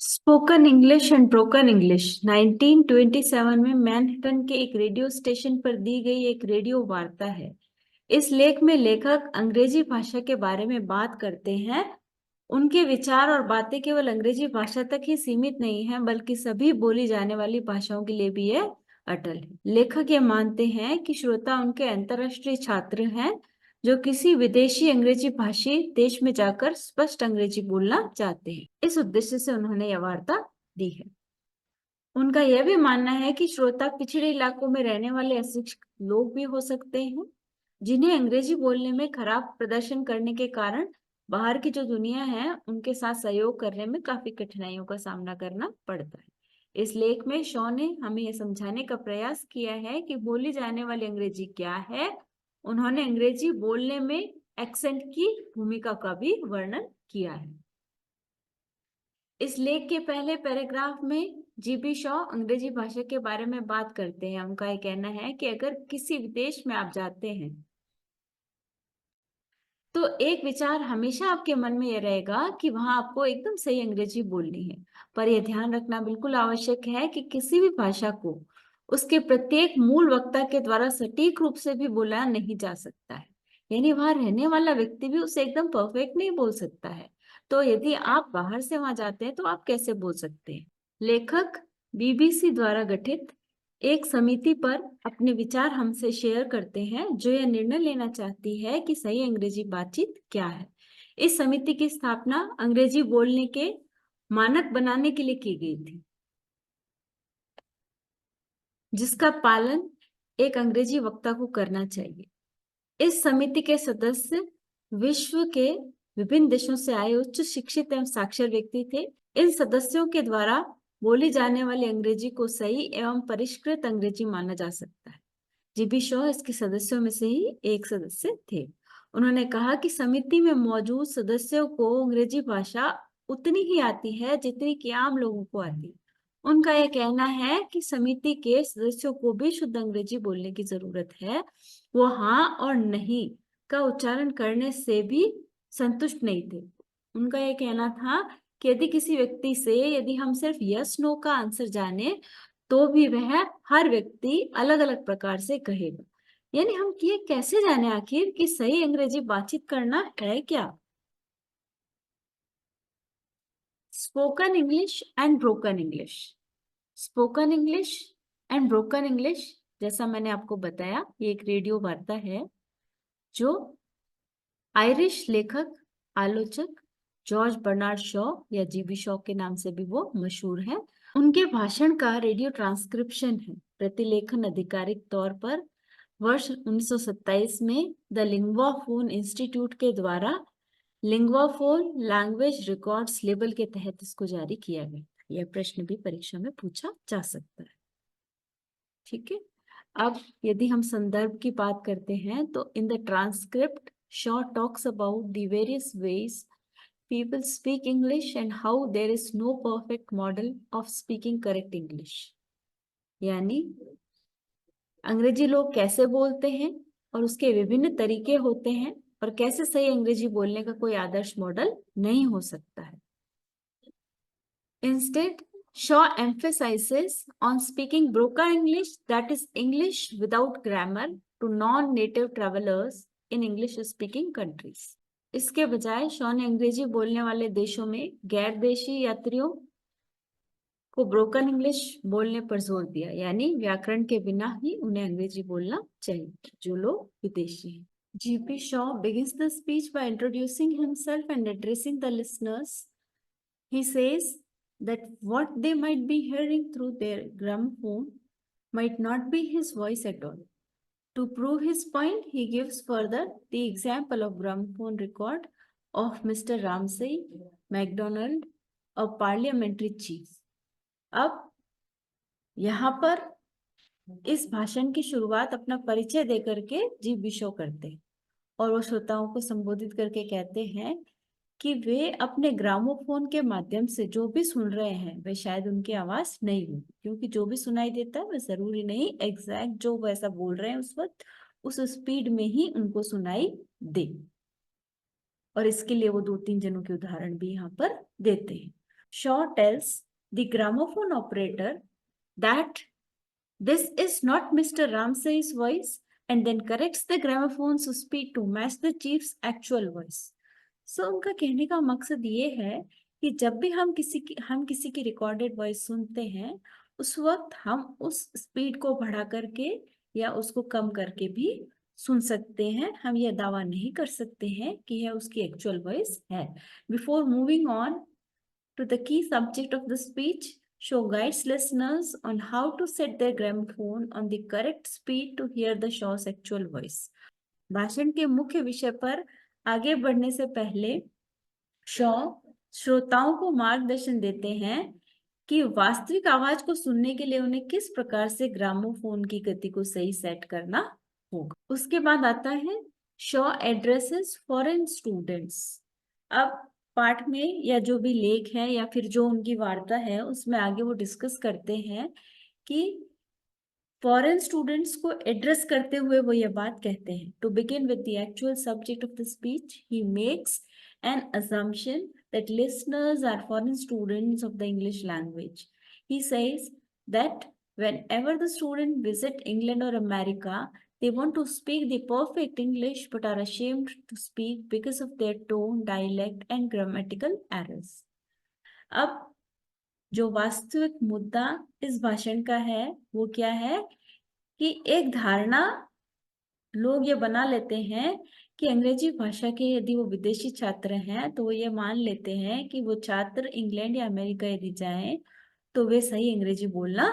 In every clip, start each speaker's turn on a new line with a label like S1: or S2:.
S1: Spoken English and broken English 1927 में Manhattan के एक रेडियो स्टेशन पर दी गई एक रेडियो वार्ता है। इस लेख में लेखक अंग्रेजी भाषा के बारे में बात करते हैं। उनके विचार और बातें केवल अंग्रेजी भाषा तक ही सीमित नहीं है, बल्कि सभी बोली जाने वाली भाषाओं के लिए भी ये अटल है। लेखक ये मानते हैं कि श्रोता उनके अंतर्राष्ट्रीय छात्र हैं जो किसी विदेशी अंग्रेजी भाषी देश में जाकर स्पष्ट अंग्रेजी बोलना चाहते हैं। इस उद्देश्य से उन्होंने यह वार्ता दी है। उनका यह भी मानना है कि श्रोता पिछड़े इलाकों में रहने वाले अशिक्षित लोग भी हो सकते हैं, जिन्हें अंग्रेजी बोलने में खराब प्रदर्शन करने के कारण बाहर की जो दुनिया है उनके साथ सहयोग करने में काफी कठिनाइयों का सामना करना पड़ता है। इस लेख में शॉ ने हमें यह समझाने का प्रयास किया है कि बोली जाने वाली अंग्रेजी क्या है। उन्होंने अंग्रेजी बोलने में एक्सेंट की भूमिका का भी वर्णन किया है। इस लेख के पहले पैराग्राफ में जीबी शॉ अंग्रेजी भाषा के बारे में बात करते हैं। उनका यह कहना है कि अगर किसी विदेश में आप जाते हैं तो एक विचार हमेशा आपके मन में यह रहेगा कि वहां आपको एकदम सही अंग्रेजी बोलनी है। पर यह ध्यान रखना बिल्कुल आवश्यक है कि किसी भी भाषा को उसके प्रत्येक मूल वक्ता के द्वारा सटीक रूप से भी बोला नहीं जा सकता है। यानी वहां रहने वाला व्यक्ति भी उसे एकदम परफेक्ट नहीं बोल सकता है। तो यदि आप बाहर से वहां जाते हैं तो आप कैसे बोल सकते हैं? लेखक बीबीसी द्वारा गठित एक समिति पर अपने विचार हमसे शेयर करते हैं, जो यह निर्णय लेना चाहती है कि सही अंग्रेजी बातचीत क्या है। इस समिति की स्थापना अंग्रेजी बोलने के मानक बनाने के लिए की गई थी, जिसका पालन एक अंग्रेजी वक्ता को करना चाहिए। इस समिति के सदस्य विश्व के विभिन्न देशों से आए उच्च शिक्षित एवं साक्षर व्यक्ति थे। इन सदस्यों के द्वारा बोली जाने वाली अंग्रेजी को सही एवं परिष्कृत अंग्रेजी माना जा सकता है। जीबी शॉ इसके सदस्यों में से ही एक सदस्य थे। उन्होंने कहा कि समिति में मौजूद सदस्यों को अंग्रेजी भाषा उतनी ही आती है जितनी कि आम लोगों को आती है। उनका यह कहना है कि समिति के सदस्यों को भी शुद्ध अंग्रेजी बोलने की जरूरत है। वो हाँ और नहीं का उच्चारण करने से भी संतुष्ट नहीं थे। उनका यह कहना था कि यदि किसी व्यक्ति से यदि हम सिर्फ यस नो का आंसर जाने तो भी वह हर व्यक्ति अलग अलग प्रकार से कहेगा। यानी हम ये कैसे जाने आखिर कि सही अंग्रेजी बातचीत करना है क्या? Spoken English and broken English. Spoken English and broken English, जैसा मैंने आपको बताया, ये एक रेडियो वार्ता है जो आयरिश लेखक आलोचक जॉर्ज बर्नार्ड शॉ या जीबी शॉ के नाम से भी वो मशहूर है। उनके भाषण का रेडियो ट्रांसक्रिप्शन है। प्रतिलेखन आधिकारिक तौर पर वर्ष 1927 में द लिंग्वा फोन इंस्टीट्यूट के द्वारा lingua phone language records label के तहत इसको जारी किया गया। यह प्रश्न भी परीक्षा में पूछा जा सकता है। ठीक है, अब यदि हम संदर्भ की बात करते हैं तो in the transcript Shaw talks about the various ways people speak English and how there is no perfect model of speaking correct English। यानी अंग्रेजी लोग कैसे बोलते हैं और उसके विभिन्न तरीके होते हैं और कैसे सही अंग्रेजी बोलने का कोई आदर्श मॉडल नहीं हो सकता है। Instead, Shaw emphasizes on speaking broken English, that is English without grammar, to non-native travelers in English-speaking countries। इसके बजाय शॉ ने अंग्रेजी बोलने वाले देशों में गैर देशी यात्रियों को ब्रोकन इंग्लिश बोलने पर जोर दिया। यानी व्याकरण के बिना ही उन्हें अंग्रेजी बोलना चाहिए जो लोग विदेशी हैं। GP Shaw begins the speech by introducing himself and addressing the listeners. He says that what they might be hearing through their gramophone might not be his voice at all. To prove his point, he gives further the example of gramophone record of Mr. Ramsay MacDonald, a parliamentary chief। अब यहाँ पर इस भाषण की शुरुआत अपना परिचय देकर के जीबी शॉ करते हैं और वो श्रोताओं को संबोधित करके कहते हैं कि वे अपने ग्रामोफोन के माध्यम से जो भी सुन रहे हैं वे शायद उनकी आवाज नहीं होगी, क्योंकि जो भी सुनाई देता है वह जरूरी नहीं एग्जैक्ट जो वैसा बोल रहे हैं उस वक्त उस स्पीड में ही उनको सुनाई दे। और इसके लिए वो 2-3 जनों के उदाहरण भी यहाँ पर देते हैं। Shaw tells the gramophone operator that this is not Mr. Ramsay's voice and then corrects the gramophone's speed to match the chief's actual voice. So उनका कहने का मकसद ये है कि जब भी हम किसी की रिकॉर्डेड वॉइस सुनते हैं, उस वक्त हम उस स्पीड को बढ़ा करके या उसको कम करके भी सुन सकते हैं। हम यह दावा नहीं कर सकते हैं कि यह उसकी एक्चुअल वॉइस है। Before moving on to the key subject of the speech, Shaw guides listeners on how to set their gramophone on the correct speed to hear the Shaw's actual voice. भाषण के मुख्य विषय पर आगे बढ़ने से पहले शॉ श्रोताओं को मार्गदर्शन देते हैं कि वास्तविक आवाज को सुनने के लिए उन्हें किस प्रकार से ग्रामोफोन की गति को सही सेट करना होगा। उसके बाद आता है शॉ एड्रेसेस फॉरेन स्टूडेंट्स। अब पाठ में या जो भी लेख है या फिर जो उनकी वार्ता है उसमें आगे वो डिस्कस करते हैं कि फॉरेन स्टूडेंट्स को एड्रेस करते हुए वो ये बात कहते हैं। To begin with the actual subject of the speech, he makes an assumption that listeners are foreign students of the English language. He says that whenever the students visit England or America, they want to speak the perfect English but are ashamed to speak because of their tone, dialect and grammatical errors. अब जो वास्तविक मुद्दा इस भाषण का है वो क्या है कि एक धारणा लोग ये बना लेते हैं कि अंग्रेजी भाषा के यदि वो विदेशी छात्र हैं तो वो ये मान लेते हैं कि वो छात्र इंग्लैंड या अमेरिका यदि जाएं तो वे सही अंग्रेजी बोलना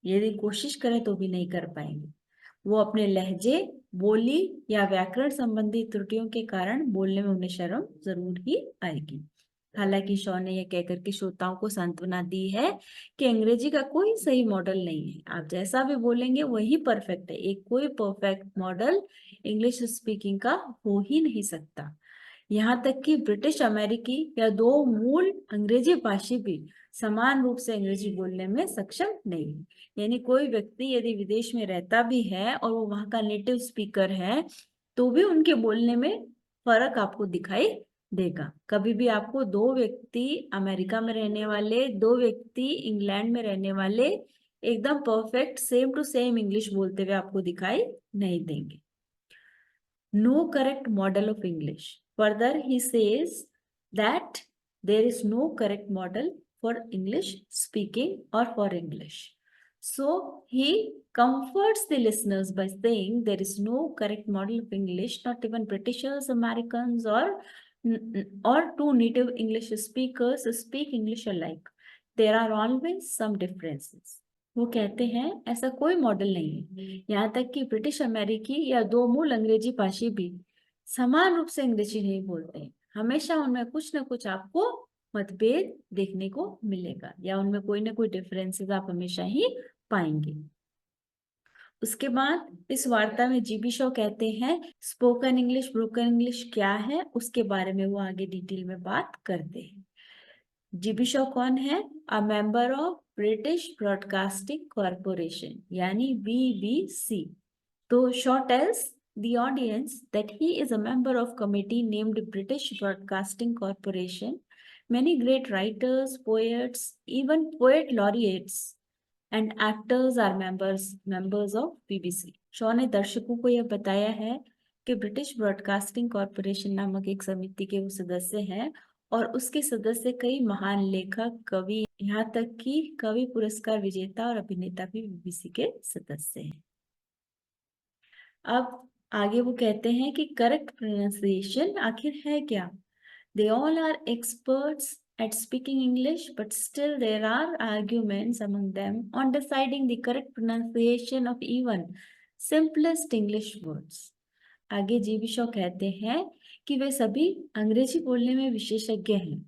S1: यदि कोशिश करें तो भी नहीं कर पाएंगे। वो अपने लहजे, बोली या व्याकरण संबंधी त्रुटियों के कारण बोलने में उन्हें शर्म जरूर ही आएगी। हालांकि शॉ ने यह कहकर के श्रोताओं को सांत्वना दी है कि अंग्रेजी का कोई सही मॉडल नहीं है, आप जैसा भी बोलेंगे वही परफेक्ट है। एक कोई परफेक्ट मॉडल इंग्लिश स्पीकिंग का हो ही नहीं सकता। यहाँ तक कि ब्रिटिश अमेरिकी या दो मूल अंग्रेजी भाषी भी समान रूप से अंग्रेजी बोलने में सक्षम नहीं है। यानी कोई व्यक्ति यदि विदेश में रहता भी है और वो वहाँ का नेटिव स्पीकर है तो भी उनके बोलने में फर्क आपको दिखाई देगा। कभी भी आपको दो व्यक्ति अमेरिका में रहने वाले, दो व्यक्ति इंग्लैंड में रहने वाले एकदम perfect same to same English बोलते हुए आपको दिखाई नहीं देंगे। No correct model of English. Further, he says that there is no correct model for English speaking or for English. So he comforts the listeners by saying there is no correct model of English, not even Britishers, Americans, or two native English speakers speak English alike. There are always some differences. वो कहते हैं ऐसा कोई model नहीं है। यहाँ तक कि ब्रिटिश अमेरिकी या दो मूल अंग्रेजी भाषी भी समान रूप से अंग्रेजी नहीं बोलते हैं। हमेशा उनमें कुछ ना कुछ आपको मतभेद देखने को मिलेगा या उनमें कोई ना कोई डिफरेंसेस आप हमेशा ही पाएंगे। उसके बाद इस वार्ता में जीबी शॉ कहते हैं स्पोकन इंग्लिश, ब्रोकन इंग्लिश क्या है उसके बारे में वो आगे डिटेल में बात करते हैं। जीबी शॉ कौन है? A member of British Broadcasting Corporation यानी BBC. तो Shaw tells the audience that he is a member of committee named British Broadcasting Corporation. Many great writers, poets, even poet laureates and actors are members of BBC. Shaw ने दर्शकों को यह बताया है कि British Broadcasting corporation नामक एक समिति के वो सदस्य हैं और उसके सदस्य कई महान लेखक, कवि, यहाँ तक कि कवि पुरस्कार विजेता और अभिनेता भी BBC के सदस्य हैं। अब आगे वो कहते हैं कि करेक्ट प्रोनाउंसिएशन आखिर है क्या? They all are experts at speaking English, but still there are arguments among them on deciding the correct pronunciation of even simplest English words. आगे जीबी शॉ कहते हैं कि वे सभी अंग्रेजी बोलने में विशेषज्ञ हैं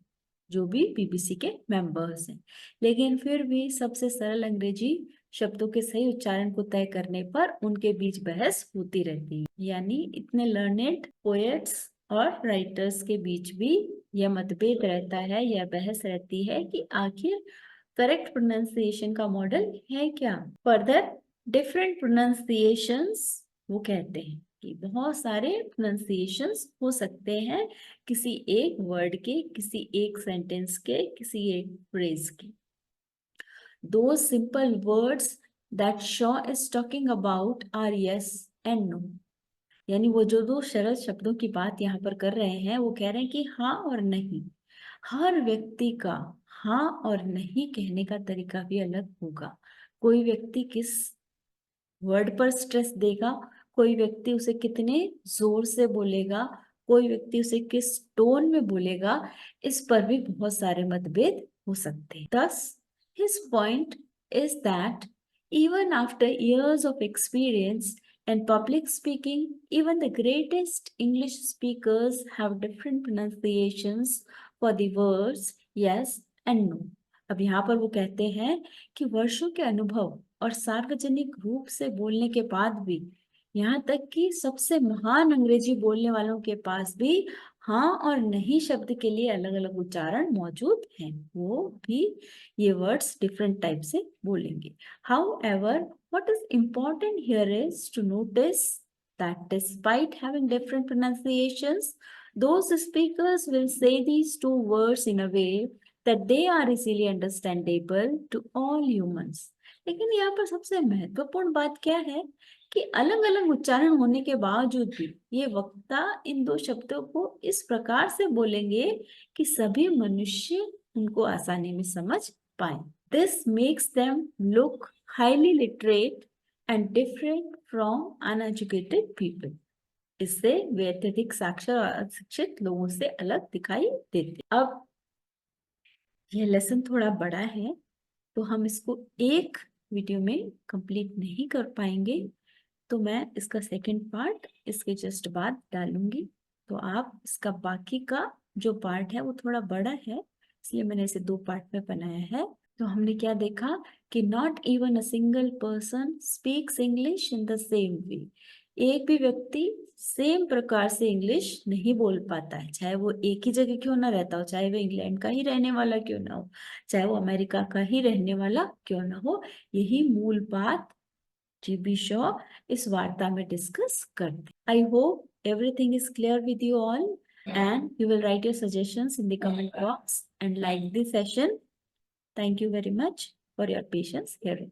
S1: जो भी BBC के मेंबर्स हैं, लेकिन फिर भी सबसे सरल अंग्रेजी शब्दों के सही उच्चारण को तय करने पर उनके बीच बहस होती रहती है। यानी इतने लर्नेड पोएट्स और राइटर्स के बीच भी यह मतभेद रहता है, यह बहस रहती है कि आखिर करेक्ट प्रोनाउंसिएशन का मॉडल है क्या। फर्दर डिफरेंट प्रोनाउंसिएशंस वो कहते हैं कि बहुत सारे प्रोनाउंसिएशंस हो सकते हैं किसी एक वर्ड के, किसी एक सेंटेंस के, किसी एक फ्रेज के. Those simple words that Shaw is talking about are yes and no. यानी वो जो दो सरल शब्दों की बात यहाँ पर कर रहे हैं, वो कह रहे हैं कि हाँ और नहीं. हर व्यक्ति का हाँ और नहीं कहने का तरीका भी अलग होगा. कोई व्यक्ति किस वर्ड पर स्ट्रेस देगा, कोई व्यक्ति उसे कितने जोर से बोलेगा, कोई व्यक्ति उसे किस टोन में बोलेगा, इस पर भी बहुत सारे मतभेद हो सकते हैं. Thus, his point is that even after years of experience and public speaking, even the greatest English speakers have different pronunciations for the words yes and no. अब यहाँ पर वो कहते हैं कि वर्षों के अनुभव और सार्वजनिक रूप से बोलने के बाद भी, यहाँ तक कि सबसे महान अंग्रेजी बोलने वालों के पास भी हाँ और नहीं शब्द के लिए अलग अलग उच्चारण मौजूद हैं. वो भी ये वर्ड्स डिफरेंट टाइप से बोलेंगे. However, what is important here is to notice that despite having different pronunciations, those speakers will say these two words in a way that they are easily understandable to all humans. लेकिन यहाँ पर सबसे महत्वपूर्ण बात क्या है कि अलग अलग उच्चारण होने के बावजूद भी ये वक्ता इन दो शब्दों को इस प्रकार से बोलेंगे कि सभी मनुष्य उनको आसानी में समझ पाए. This makes them look highly literate and different from uneducated people. इससे वे अत्यधिक साक्षर और अशिक्षित लोगों से अलग दिखाई देते. अब यह लेसन थोड़ा बड़ा है, तो हम इसको एक वीडियो में कंप्लीट नहीं कर पाएंगे, तो मैं इसका सेकंड पार्ट इसके जस्ट बाद डालूंगी. तो आप इसका बाकी का जो पार्ट है वो थोड़ा बड़ा है, इसलिए मैंने इसे दो पार्ट में बनाया है. तो हमने क्या देखा कि not even a single person speaks English in the same way. एक भी व्यक्ति सेम प्रकार से इंग्लिश नहीं बोल पाता है, चाहे वो एक ही जगह क्यों ना रहता हो, चाहे वो इंग्लैंड का ही रहने वाला क्यों ना हो, चाहे वो अमेरिका का ही रहने वाला क्यों ना हो. यही मूल बात जी.बी. शॉ इस वार्ता में डिस्कस करते. I hope everything is clear with you all, and you will write your suggestions in the comment box and like this session. Thank you very much for your patience hearing.